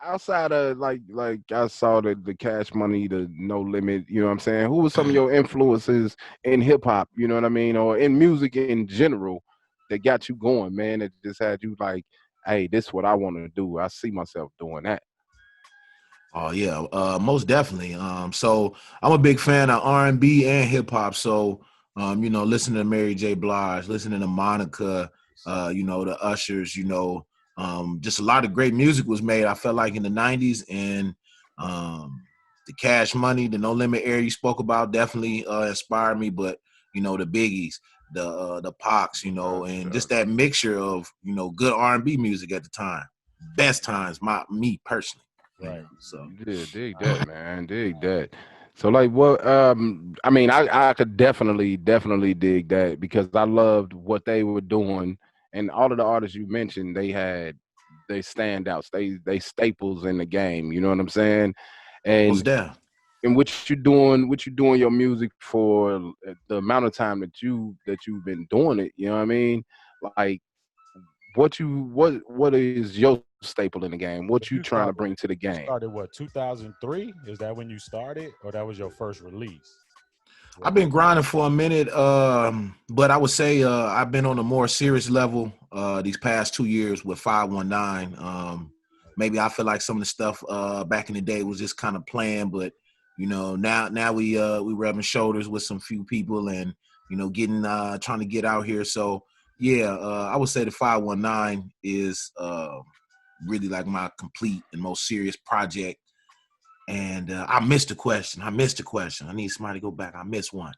outside of like I saw the Cash Money, the No Limit, you know what I'm saying? Who was some of your influences in hip hop, you know what I mean, or in music in general that got you going, man, that just had you like, hey, this is what I want to do. I see myself doing that. Oh yeah, most definitely. So I'm a big fan of R&B and hip hop. So listening to Mary J. Blige, listening to Monica, the Ushers, just a lot of great music was made. I felt like in the '90s, and the Cash Money, the No Limit era you spoke about definitely inspired me. But the Biggies, the Pacs, and just that mixture of good R&B music at the time, best times, me personally. Right. So Yeah, dig that, man. Dig that. So like what I mean, I could definitely dig that because I loved what they were doing, and all of the artists you mentioned, they standouts, they staples in the game, you know what I'm saying? most And deaf. what you doing your music for the amount of time that you've been doing it, you know what I mean? Like what is your staple in the game? What you But you trying to bring started. to the You game? started what? 2003? Is that when you started, or that was your first release? I've been grinding for a minute, but I would say I've been on a more serious level these past 2 years with 519. Maybe I feel like some of the stuff back in the day was just kind of playing, but now we rubbing shoulders with some few people and getting trying to get out here. So yeah, I would say the 519 is really like my complete and most serious project. And I missed a question. I need somebody to go back. I missed one.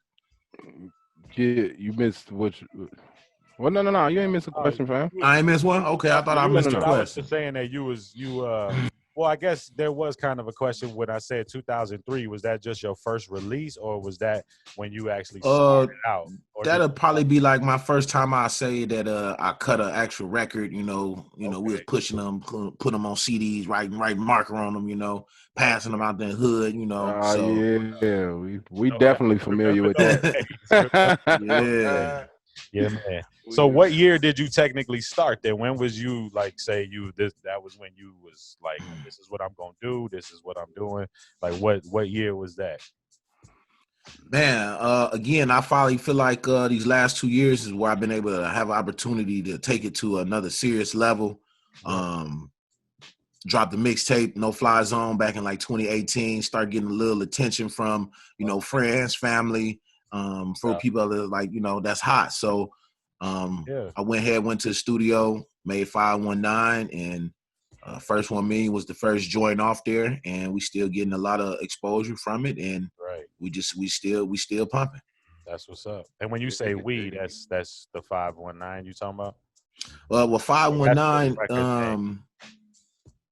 Yeah, you missed well, no. You ain't missed a Oh, question, fam. you was I ain't missed one. Okay, I thought I you No, was no, missed a good. no. I was question. just saying that well, I guess there was kind of a question when I said 2003. Was that just your first release, or was that when you actually Uh, started out, or did that'll you probably start? be like my first time I say that I cut an actual record. We was Okay. pushing them, put them on CDs, writing marker on them. Passing them out the hood. So Yeah, we No, I definitely familiar remember with those that. days. Remember those days. yeah. Yeah, man. So We- what year did you technically start then? When was you like say you this that was when you was like this is what I'm gonna do, this is what I'm doing. Like what year was that? Man, again, I finally feel like these last 2 years is where I've been able to have an opportunity to take it to another serious level. Right. Um, dropped the mixtape No Fly Zone back in like 2018. Start getting a little attention from friends, family, for Yeah. people that like that's hot. So Yeah. I went to the studio, made 519, and first 1 million was the first joint off there, and we still getting a lot of exposure from it, and Right. we still pumping. That's what's up. And when you say dig it, we, dig it. that's the 519 you talking about? Well, Or that's the 519. record name.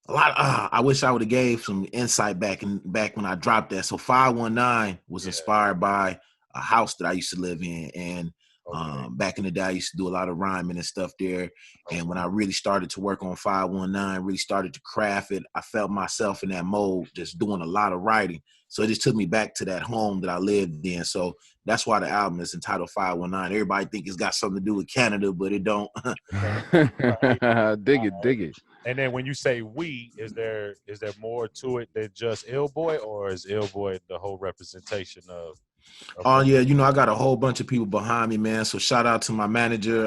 A lot. I wish I would have gave some insight back when I dropped that. So 519 was Yeah. inspired by a house that I used to live in, and Okay. back in the day, I used to do a lot of rhyming and stuff there. And when Okay. I really started to work on 519, really started to craft it, I felt myself in that mode, just doing a lot of writing. So it just took me back to that home that I lived in. So that's why the album is entitled 519. Everybody think it's got something to do with Canada, but it don't. Right. Dig it, dig it. And then when you say we, is there more to it than just Ill Boy, or is Ill Boy the whole representation of Oh what? yeah, I got a whole bunch of people behind me, man. So shout out to my manager,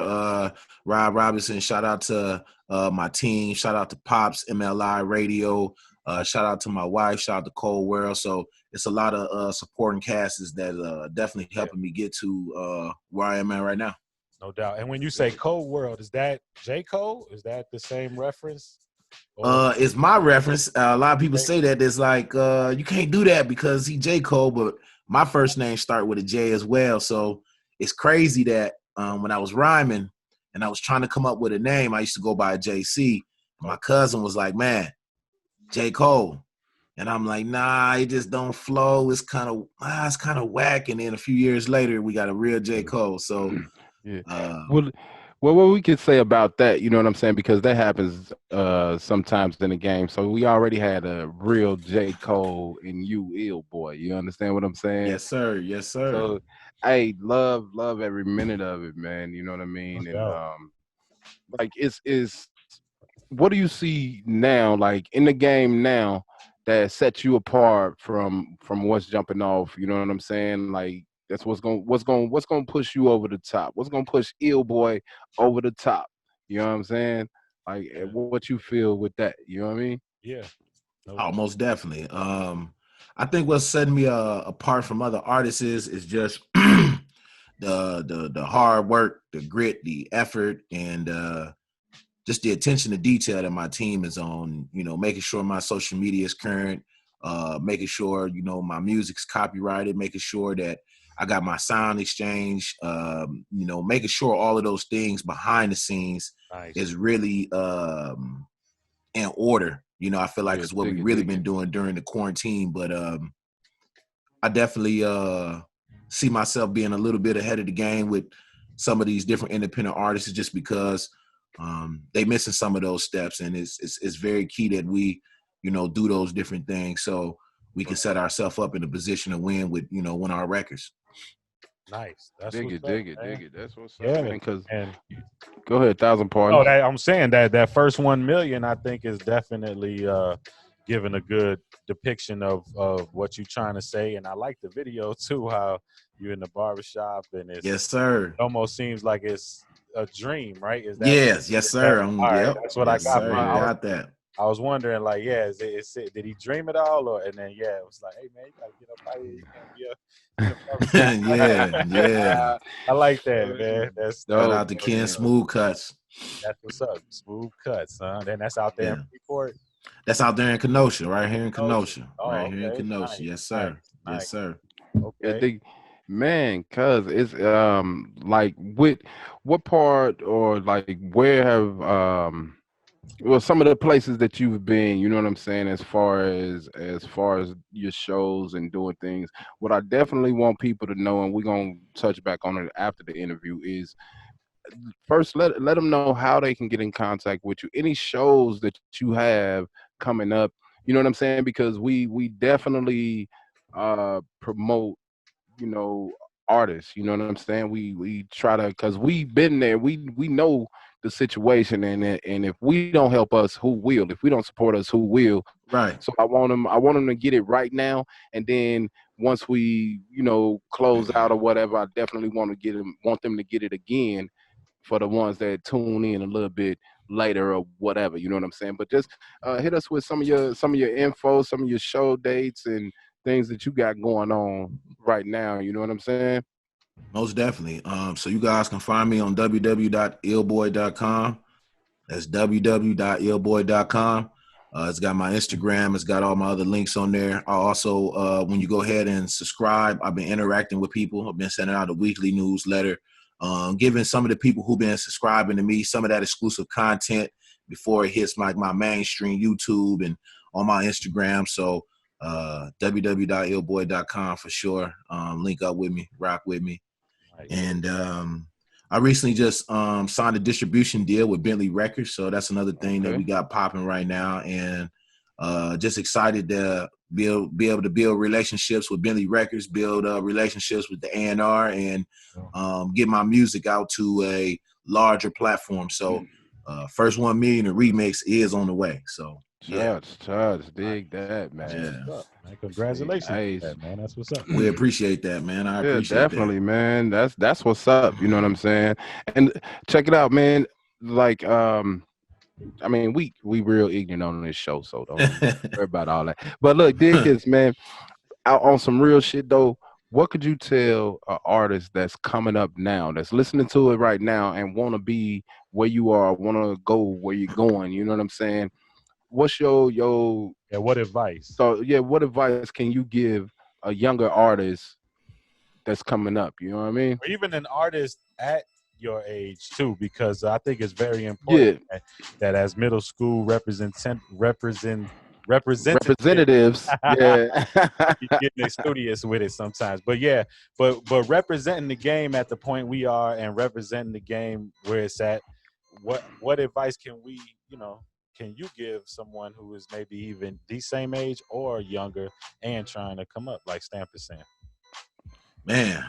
Rob Robinson. Shout out to my team. Shout out to Pops, MLI Radio. Shout out to my wife. Shout out to Cold World. So it's a lot of supporting casts that definitely Yeah, helping me get to where I am at right now. no doubt. And when you say Cold World, is that J Cole? Is that the same reference? Or It's my reference. A lot of people okay, say that it's like you can't do that because he J Cole, but my first name start with a J as well. So it's crazy that when I was rhyming and I was trying to come up with a name, I used to go by JC. My okay, cousin was like, "Man, J Cole," and I'm like, "Nah, it just don't flow. It's kind of whack." And then a few years later, we got a real J Cole. So Yeah. uh, Well, what we could say about that, you know what I'm saying? Because that happens sometimes in the game. So we already had a real J. Cole and you ill boy. You understand what I'm saying? yes, sir. Yes, sir. So hey, love every minute of it, man. You know what I no mean? And doubt. like it's what do you see now, like in the game now, that sets you apart from what's jumping off? You know what I'm saying? Like that's what's gonna push you over the top. What's gonna push Ill Boy over the top? You know what I'm saying? Like Yeah, what you feel with that? You know what I mean? yeah, no Oh, doubt. most definitely. I think what's setting me apart from other artists is just the hard work, the grit, the effort, and just the attention to detail that my team is on. You know, making sure my social media is current, making sure my music's copyrighted, making sure that I got my sound exchange. Making sure all of those things behind the scenes Nice. is really in order. I feel like Yeah, it's what we dig it, really dig been it. doing during the quarantine. But I definitely see myself being a little bit ahead of the game with some of these different independent artists, just because they missing some of those steps, and it's very key that we do those different things so we can set ourselves up in a position to win with win our records. Nice. That's Dig what's it, up, dig it, man. dig it. That's what's up, Yeah. man. Cause And go ahead, thousand no, pardons. that I'm saying that first 1 million, I think, is definitely giving a good depiction of what you're trying to say. And I like the video too, how you're in the barbershop and Yes, it sir. almost seems like it's a dream, right? Yes, Is that sir. all right? Yep. That's what I Yes, got sir. from. You Wow. got that. I was wondering, like, yeah, did he dream it all, or and then yeah, it was like, hey man, you gotta get up out here. You can't be up in the Yeah, barbershop. yeah. I like that, man. Shout Dope, out to Ken man. Smooth Cuts. That's what's up. Smooth cuts, huh? Then that's out there in Yeah. Freeport. That's out there in Kenosha, right here in Kenosha. Kenosha. Right Oh, here in okay. Kenosha. Nice, Yes, sir. nice, Yes, nice. sir. Yeah, Okay. dig, man. Cause it's like what part or like where have well some of the places that you've been. You know what I'm saying? As far as your shows and doing things. What I definitely want people to know, and we're gonna touch back on it after the interview, is first let them know how they can get in contact with you, any shows that you have coming up, you know what I'm saying, because we definitely promote, you know, artists, you know what I'm saying, we try to, because we've been there, we know the situation, and if we don't help us, who will? If we don't support us, who will? Right. So I want them to get it right now, and then once we, close out or whatever, I definitely want them to get it again for the ones that tune in a little bit later or whatever. You know what I'm saying? But just hit us with some of your info, some of your show dates and things that you got going on right now. You know what I'm saying? Most definitely. So you guys can find me on www.illboy.com. That's www.illboy.com. It's got my Instagram. It's got all my other links on there. I also, when you go ahead and subscribe, I've been interacting with people. I've been sending out a weekly newsletter, giving some of the people who've been subscribing to me some of that exclusive content before it hits my mainstream YouTube and on my Instagram. So www.illboy.com for sure. Link up with me, rock with me. Nice. And I recently just signed a distribution deal with Bentley Records. So that's another thing that we Okay. got popping right now. And just excited to be able to build relationships with Bentley Records, build relationships with the A&R, and get my music out to a larger platform. So first 1 million in remix is on the way. So yeah, Touch, Nice. dig that, That's man. what's yeah. up, man. Dig, Congratulations on nice. that, man. That's what's up. We appreciate that, man. I Yeah, appreciate that. definitely, man. That's what's up. You know what I'm saying? And check it out, man. Like, I mean, we real ignorant on this show, so don't worry about all that. But look, dig this, man. Out on some real shit though. What could you tell an artist that's coming up now, that's listening to it right now, and want to be where you are, want to go where you're going? You know what I'm saying? What's your Yeah. What advice? thought? Yeah, what advice can you give a younger artist that's coming up? You know what I mean? Or even an artist at your age too, because I think it's very important Yeah, that as middle school representative. representatives. Yeah. I be getting studious with it sometimes, but yeah, but representing the game at the point we are and representing the game where it's at. What advice can we, can you give someone who is maybe even the same age or younger and trying to come up, like Stamp is saying? Man,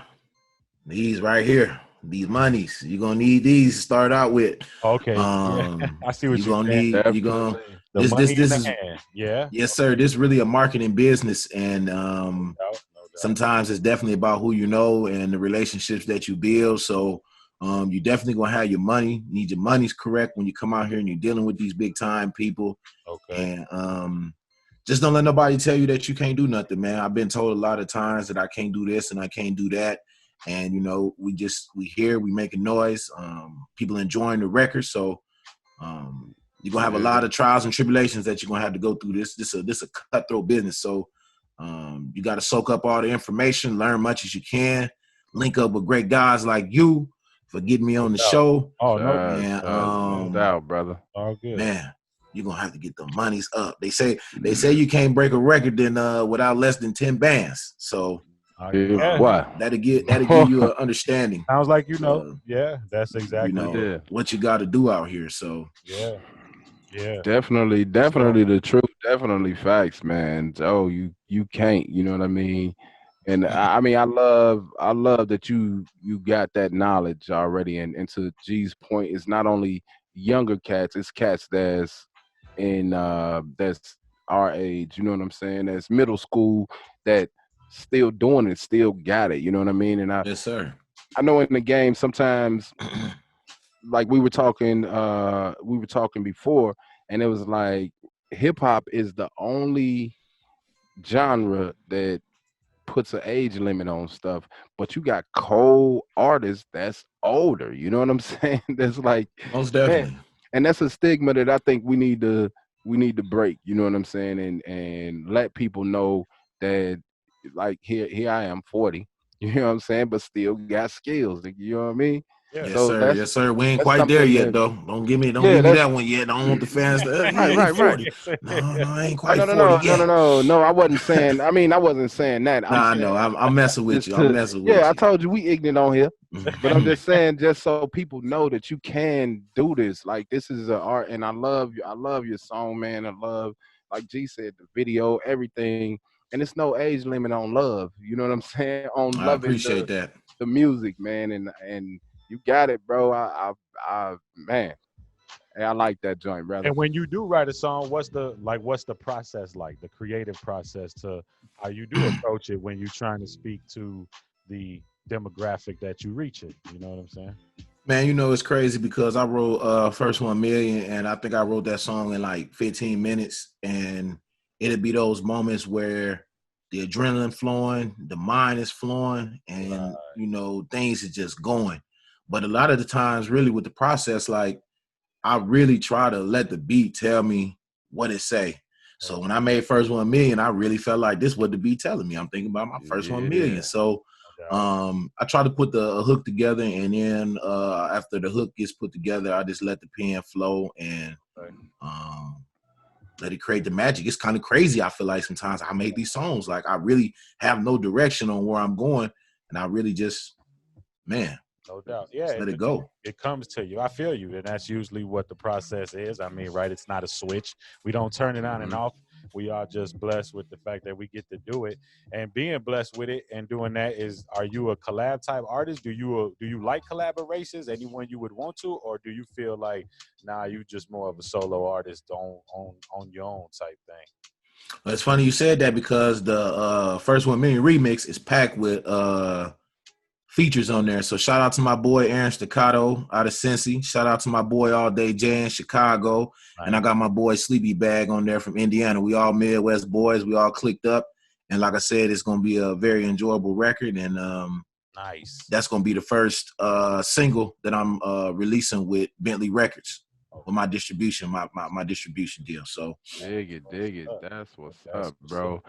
these right here. these monies. You're gonna need these to start out with. Okay, yeah, I see what You're you're gonna saying. need you're gonna Definitely. The money in this the is hand. Yeah. yes, sir. This is really a marketing business, and No doubt. No doubt. sometimes it's definitely about who you know and the relationships that you build. So you definitely gonna have your money. Need your money's correct when you come out here and you're dealing with these big time people. Okay. And just don't let nobody tell you that you can't do nothing, man. I've been told a lot of times that I can't do this and I can't do that. And you know, we hear, we making noise. People enjoying the record. So you're gonna have a lot Yeah. of trials and tribulations that you're gonna have to go through. This a cutthroat business. So you got to soak up all the information, learn much as you can, link up with great guys like you for getting me No on the doubt. show. Oh no, And No doubt, brother. all good. man, you're gonna have to get the monies up. They say you can't break a record without less than 10 bands. So Yeah. What? that'll give you an understanding. Sounds like you know. Yeah, that's You exactly know it. Yeah. what you got to do out here. So Yeah. Yeah. Definitely, So definitely the truth. Definitely facts, man. Oh, you can't. You know what I mean? And I mean, I love that you got that knowledge already. And to G's point, it's not only younger cats, it's cats that's our age. You know what I'm saying? That's middle school that still doing it, still got it. You know what I mean? And yes, sir. I know in the game sometimes like we were talking before, and it was like hip hop is the only genre that puts an age limit on stuff, but you got cold artists that's older. You know what I'm saying? That's like, Most man, definitely. and that's a stigma that I think we need to break. You know what I'm saying? And let people know that like here I am 40. You know what I'm saying? But still got skills. You know what I mean? yeah. Yes, So sir. that's Yes, sir. We ain't that's quite there something yet, that though. Don't yeah, give me that's that one yet. I don't want the fans to. right, He ain't right, right. 40. No, I ain't Oh, quite no, no, 40 no, no, no, yet. no, no. I wasn't saying. I mean, I wasn't saying that. I'm Nah, I know. saying I'm messing with just you. I'm to. messing Yeah, with I you. told you we ignorant on here, but I'm just saying, just so people know that you can do this. Like this is an art, and I love you. I love your song, man. I love, like G said, the video, everything, and it's no age limit on love. You know what I'm saying? On I loving appreciate that. the music, man, and you got it, bro. I man, hey, I like that joint, brother. And when you do write a song, what's the process like? The creative process to how you do approach it when you're trying to speak to the demographic that you reach it. You know what I'm saying? Man, you know it's crazy because I wrote First 1 Million, and I think I wrote that song in like 15 minutes. And it'd be those moments where the adrenaline flowing, the mind is flowing, Right. and you know, things are just going. But a lot of the times, really with the process, like I really try to let the beat tell me what it say. So when Okay. I made First 1 Million, I really felt like this what the beat telling me. I'm thinking about my first 1 million. Yeah. So No doubt. I try to put the hook together, and then after the hook gets put together, I just let the pen flow and Okay. um, let it create the magic. It's kind of crazy. I feel like sometimes I make these songs like I really have no direction on where I'm going, and I really just, man, No doubt. Yeah, just let it go. it comes to you. I feel you. And that's usually what the process is. I mean, right? It's not a switch. We don't turn it on and Mhm. off. We are just blessed with the fact that we get to do it. And being blessed with it and doing that is, are you a collab type artist? Do you like collaborations? Anyone you would want to? Or do you feel like, nah, you just more of a solo artist on your own type thing? Well, it's funny you said that because the First 1 Million remix is packed with features on there. So shout out to my boy Aaron Staccato out of Cincy. Shout out to my boy All Day Jay in Chicago. And I Nice. got my boy Sleepy Bag on there from Indiana. We all Midwest boys. We all clicked up. And like I said, it's going to be a very enjoyable record. And Nice. that's going to be the first single that I'm releasing with Bentley Records with my distribution, my distribution deal. So Dig it, dig it. That's what's That's up, what's up. bro.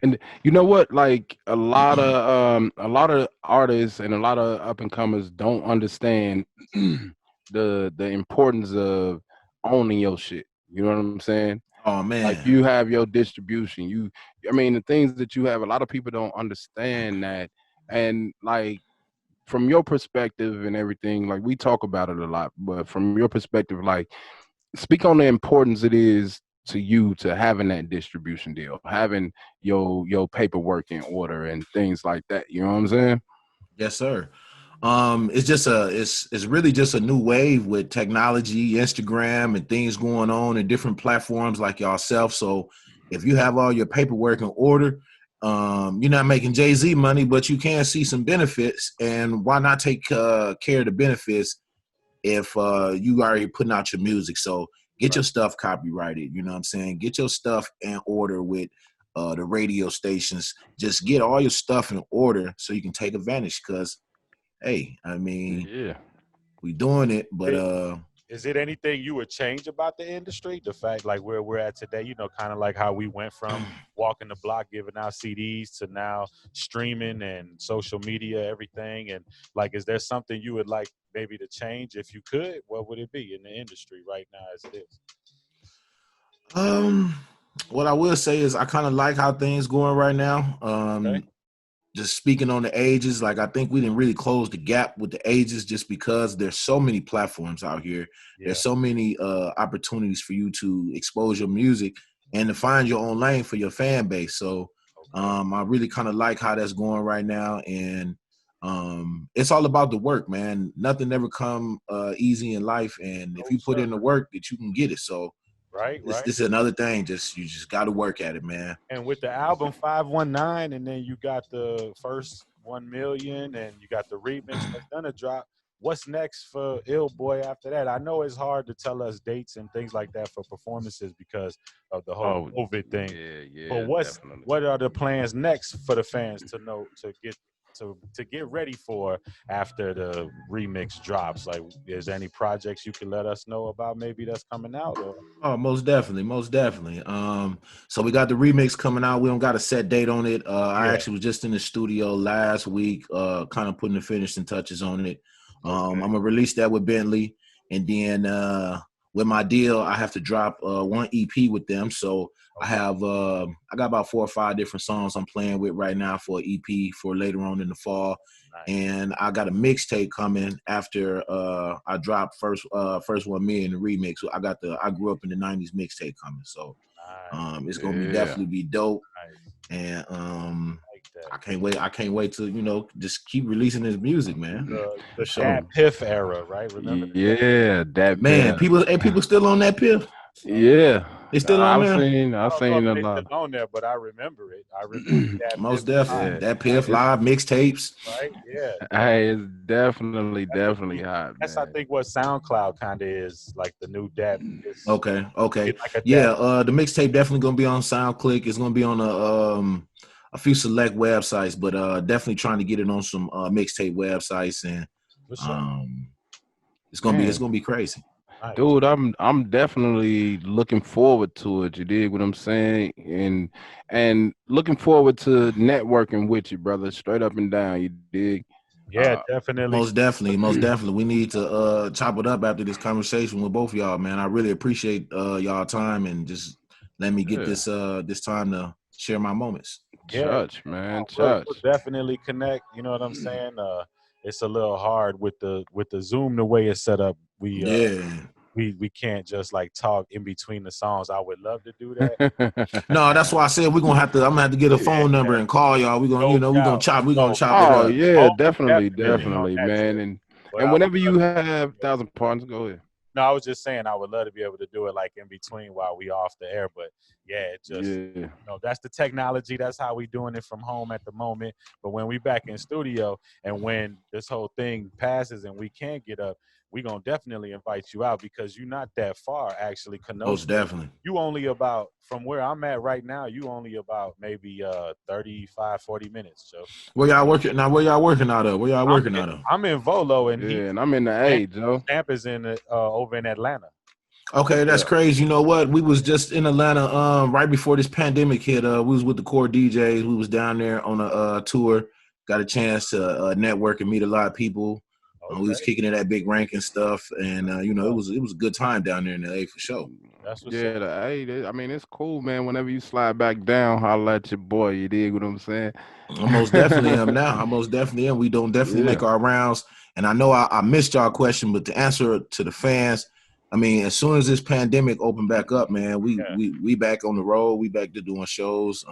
And you know what? Like a lot of artists and a lot of up and comers don't understand the importance of owning your shit. You know what I'm saying? oh Like man. you have your distribution. I mean, the things that you have. A lot of people don't understand that. And like from your perspective and everything, like we talk about it a lot, but from your perspective, like speak on the importance it is to you to having that distribution deal, having your paperwork in order and things like that. You know what I'm saying? Yes, sir. It's really just a new wave with technology, Instagram, and things going on in different platforms like yourself. So if you have all your paperwork in order, you're not making Jay-Z money, but you can see some benefits. And why not take care of the benefits if you already putting out your music? So get your stuff copyrighted. You know what I'm saying? Get your stuff in order with the radio stations. Just get all your stuff in order so you can take advantage. Because hey, I mean, Yeah. we doing it, but Is it anything you would change about the industry? The fact like where we're at today, you know, kind of like how we went from walking the block, giving out CDs to now streaming and social media, everything. And like, is there something you would like maybe to change if you could? What would it be in the industry right now as it is? what I will say is I kind of like how things going right now. Okay. Just speaking on the ages, like I think we didn't really close the gap with the ages just because there's so many platforms out here. Yeah. There's so many opportunities for you to expose your music and to find your own lane for your fan base. So I really kind of like how that's going right now. And it's all about the work, man. Nothing ever come easy in life. And if you put in the work that you can get it. So Right. this is another thing. You just got to work at it, man. And with the album 519, and then you got the first 1 million, and you got the remix that's gonna drop. What's next for Ill Boy after that? I know it's hard to tell us dates and things like that for performances because of the whole COVID thing. Yeah, But definitely. what are the plans next for the fans to know to get ready for after the remix drops? Like, is there any projects you can let us know about maybe that's coming out? Or? Oh, most definitely, most definitely. So we got the remix coming out. We don't got a set date on it. I actually was just in the studio last week, kind of putting the finishing touches on it. I'm gonna release that with Bentley, and then with my deal, I have to drop one EP with them. So I have I got about 4 or 5 different songs I'm playing with right now for an EP for later on in the fall. Nice. And I got a mixtape coming after I drop first 1 million in the remix. So I grew up in the '90s mixtape coming. So it's gonna be definitely be dope. And I can't wait. I can't wait to just keep releasing this music, man. The Dad Piff era, right? Remember? That man. People still on that Piff. Yeah, they still on there. I've seen a lot still on there, but I remember it. I remember that. Most definitely that Piff live mixtapes. Right? Yeah. Hey, it's definitely hot. That's I think what SoundCloud kind of is like the new Dad. Okay. Like the mixtape definitely gonna be on SoundClick. It's gonna be on a few select websites, but definitely trying to get it on some mixtape websites, and it's gonna be crazy. Dude, I'm definitely looking forward to it. You dig what I'm saying? And looking forward to networking with you, brother. Straight up and down. You dig? Yeah, definitely. Most definitely. We need to chop it up after this conversation with both of y'all, man. I really appreciate y'all time and just let me get this time to share my moments. Church, man. We'll definitely connect. You know what I'm saying? It's a little hard with the Zoom the way it's set up. We can't just like talk in between the songs. I would love to do that. No, that's why I said I'm gonna have to get a phone number and call y'all. We're gonna chop it up. Oh yeah, definitely, man. And whenever you have 1,000 partners, go ahead. No, I was just saying I would love to be able to do it like in between while we off the air. But yeah, it just that's the technology. That's how we doing it from home at the moment. But when we back in studio and when this whole thing passes and we can't get up, we gonna definitely invite you out because you're not that far actually. Kenosha. Most definitely. You only about from where I'm at right now. You only about maybe 35, 40 minutes. So where y'all working now? Where y'all working out of? I'm in Volo and and I'm in the A, Joe. Camp is in over in Atlanta. Okay, that's crazy. You know what? We was just in Atlanta right before this pandemic hit. We was with the core DJs. We was down there on a tour. Got a chance to network and meet a lot of people. We was kicking it at Big Rank and stuff, and it was a good time down there in the A for sure. That's what's the A. I mean, it's cool, man. Whenever you slide back down, holla at your boy. You dig what I'm saying? I most definitely am now. I most definitely am. We don't definitely make our rounds. And I know I missed y'all question, but to answer to the fans, I mean, as soon as this pandemic opened back up, man, we Yeah. we back on the road. We back to doing shows.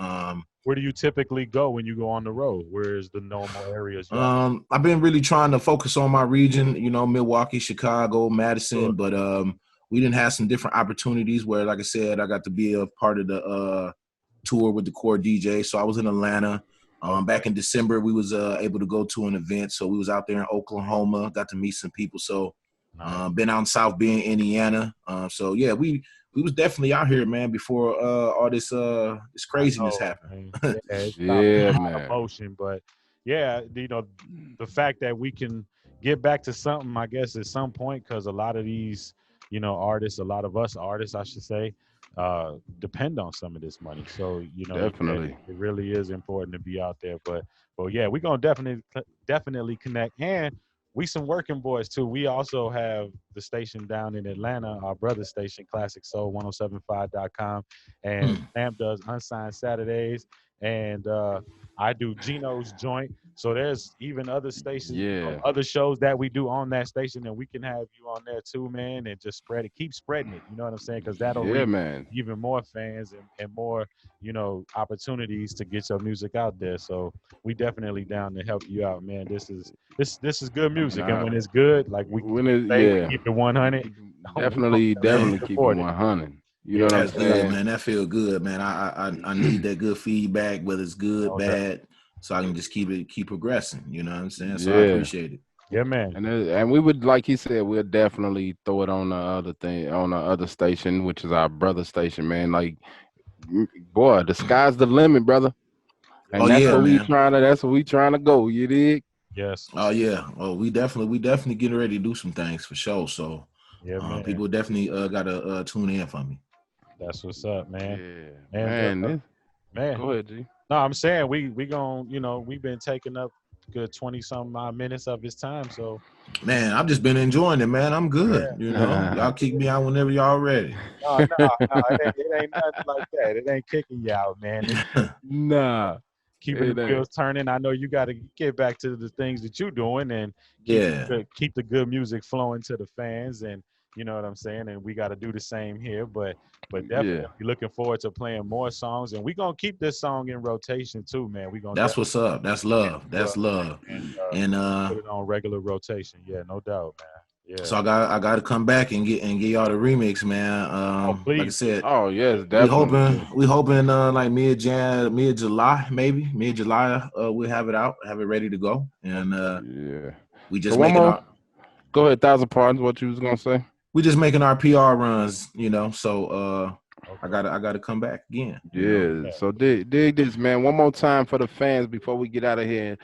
Where do you typically go when you go on the road? Where's the normal areas you have? I've been really trying to focus on my region, Milwaukee, Chicago, Madison, Sure. but we didn't have some different opportunities where, like I said, I got to be a part of the tour with the core DJ. So I was in Atlanta. Back in December, we was able to go to an event. So we was out there in Oklahoma, got to meet some people. So Nice. been out in South Bend, Indiana. So yeah, we was definitely out here, man, before all this I craziness know, happened. man. Yeah, it stopped a Yeah, lot of man. motion, but yeah, the fact that we can get back to something, I guess, at some point, because a lot of these, artists, a lot of us artists, I should say, depend on some of this money. So, Definitely. it really is important to be out there. But yeah, we're gonna definitely connect, and we some working boys too. We also have the station down in Atlanta, our brother station, Classic Soul 1075.com. And Lamp does Unsigned Saturdays. And I do Gino's Joint. So there's even other stations, Yeah. other shows that we do on that station, and we can have you on there too, man, and just keep spreading it. You know what I'm saying? Because that'll Yeah, reach man. even more fans and more, opportunities to get your music out there. So we definitely down to help you out, man. This is good music, and Nah. when it's good, like we When it, say, we yeah. keep it 100. We gonna Man, Definitely keep it support it. 100. You know Yeah, what I'm that's good, saying? man. That feel good, man. I need that good feedback, whether it's good, no doubt. bad, so I can just keep progressing. You know what I'm saying? So I Yeah. appreciate it. Yeah, man. And we would, like he said, we'll definitely throw it on the other thing, on the other station, which is our brother station, man. Like, boy, the sky's the limit, brother. Yes, Oh And that's yeah, sir. what we man. trying to. That's what we trying to go. You dig? Yes. Oh yeah. Oh, we definitely getting ready to do some things for sure. So Yeah, man. people definitely gotta tune in for me. That's what's up, man. Yeah, And man. man, Go ahead, G. no, I'm saying we gon' we've been taking up good 20 some odd minutes of his time. So, Man, I've just been enjoying it, man. I'm good. Y'all kick me out whenever y'all ready. no, it ain't nothing like that. It ain't kicking you out, man. It's Nah, keeping the it ain't. wheels turning. I know you got to get back to the things that you're doing and Yeah, keep the good music flowing to the fans, and you know what I'm saying. And we got to do the same here, but definitely Yeah, looking forward to playing more songs, and we're gonna keep this song in rotation too, man. We're gonna that's what's up. That's love. definitely That's love. And put it on regular rotation. Yeah, no doubt, man. Yeah. so I got to come back and get y'all the remix, man. Oh, Like I please. said, oh yes, we definitely. hoping like mid July, maybe mid July. We'll have it out, have it ready to go, and Yeah. we So just one making more. our Go ahead, thousand pardons. What you was gonna say? PR runs, So I Okay. gotta come back again. Yeah. Yeah. So dig this, man. One more time for the fans before we get out of here.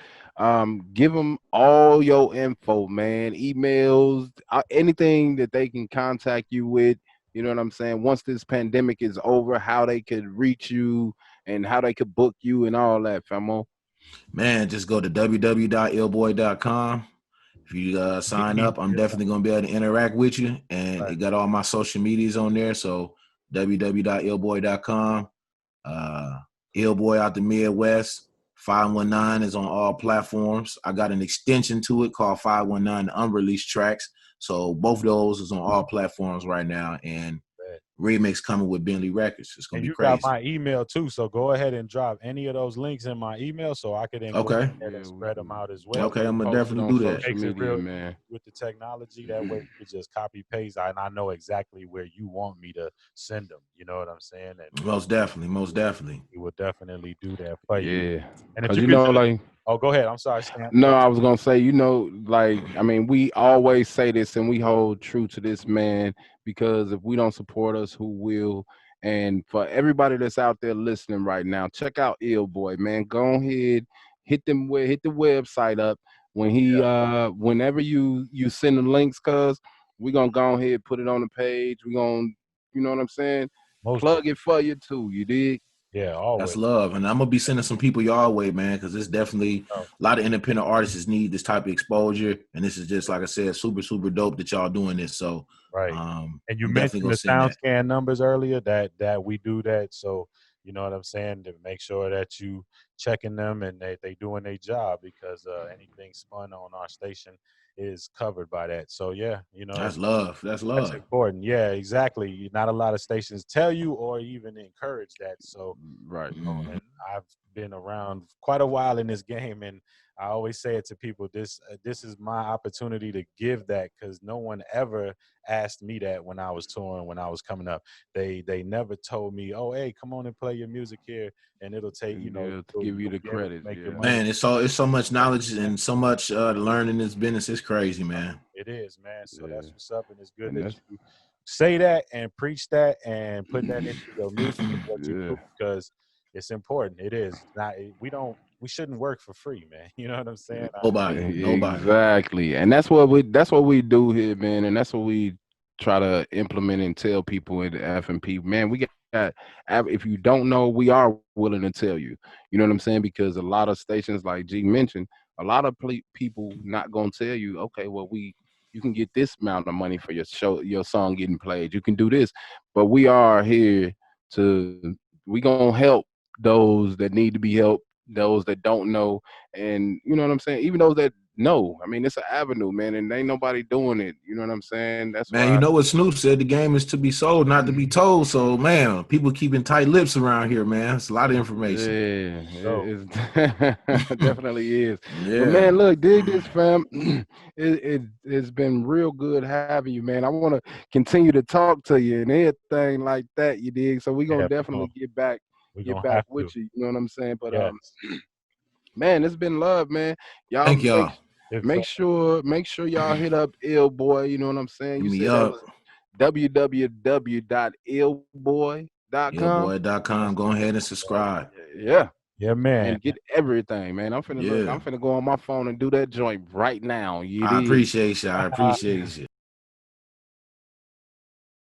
Give them all your info, man. Emails, anything that they can contact you with. You know what I'm saying? Once this pandemic is over, how they could reach you and how they could book you and all that, famo. Man, just go to www.illboy.com. If you sign up, I'm definitely gonna be able to interact with you, and Right. it got all my social medias on there. So www.illboy.com. Uh, Illboy out the Midwest. 519 is on all platforms. I got an extension to it called 519 Unreleased Tracks. So both of those is on all platforms right now, and Right. remix coming with Bentley Records. It's gonna And be you got crazy. my email too, so go ahead and drop any of those links in my email so I could then go Okay. ahead and Yeah, we spread them can out as well. Okay, definitely I'm gonna post it definitely on do that. social Makes it media, real man. easy with the technology. That way you could just copy paste, and I know exactly where you want me to send them. You know what I'm saying? And Most definitely, most definitely. we will definitely do that for you. Yeah. And if Cause you you could know, just, like oh, go ahead. I'm sorry, Stamp. no, I was gonna say, like I mean, we always say this and we hold true to this, man, because if we don't support us, who will? And for everybody that's out there listening right now, check out Ill Boy, man. Go ahead, hit the website up when he whenever you send the links, cuz we gonna go ahead, put it on the page. We gonna, you know what I'm saying? Most Plug it for you too, you dig? yeah, That's always. love, and I'm gonna be sending some people your way, man, because it's definitely Oh, a lot of independent artists need this type of exposure, and this is just like I said, super super dope that y'all doing this. So right. And you I'm definitely mentioned gonna the send sound that. scan numbers earlier that we do that. So you know what I'm saying, to make sure that you checking them and they doing their job, because anything spun on our station is covered by that. So yeah, you know, That's love. That's that's love. important. Yeah, exactly. Not a lot of stations tell you or even encourage that. So, Right. you know, Mhm. and I've been around quite a while in this game, and I always say it to people: this is my opportunity to give that, because no one ever asked me that when I was touring, when I was coming up. They never told me, "Oh, hey, come on and play your music here, and it'll take Yeah, to give you you'll the be able to credits. make your Yeah. money." Man, it's so much knowledge and so much to learn in this business. It's crazy, man. It is, man. So Yeah. that's what's up, and it's good And that that's you say that and preach that and put that into your music and what you yeah. do, because it's important. It is not. We shouldn't work for free, man. You know what I'm saying? Nobody, nobody. Exactly. And that's what we do here, man. And that's what we try to implement and tell people in the F&P. Man, we got if you don't know, we are willing to tell you. You know what I'm saying? Because a lot of stations, like G mentioned, a lot of people not gonna tell you, okay, well, you can get this amount of money for your show, your song getting played. You can do this, but we are here to we gonna help those that need to be helped, those that don't know, and you know what I'm saying. Even those that know, I mean, it's an avenue, man, and ain't nobody doing it. You know what I'm saying? That's Man, why. you know what Snoop said? The game is to be sold, not to be told. So, man, people keeping tight lips around here, man. It's a lot of information. Yeah, So it definitely is. But Yeah. man, look, dig this, fam. It's been real good having you, man. I want to continue to talk to you and everything like that. You dig? So we gonna yeah, definitely we get gonna back have with to. you. You know what I'm saying? But Yes. man, it's been love, man. Y'all Thank y'all. If make sure y'all hit up Ill Boy. You know what I'm saying? Hit You me said that up. was www.illboy.com. Illboy.com. Go ahead and subscribe. Yeah, yeah, man. and get everything, man. I'm finna Yeah. go on my phone and do that joint right now. You I dig? appreciate you. I appreciate you.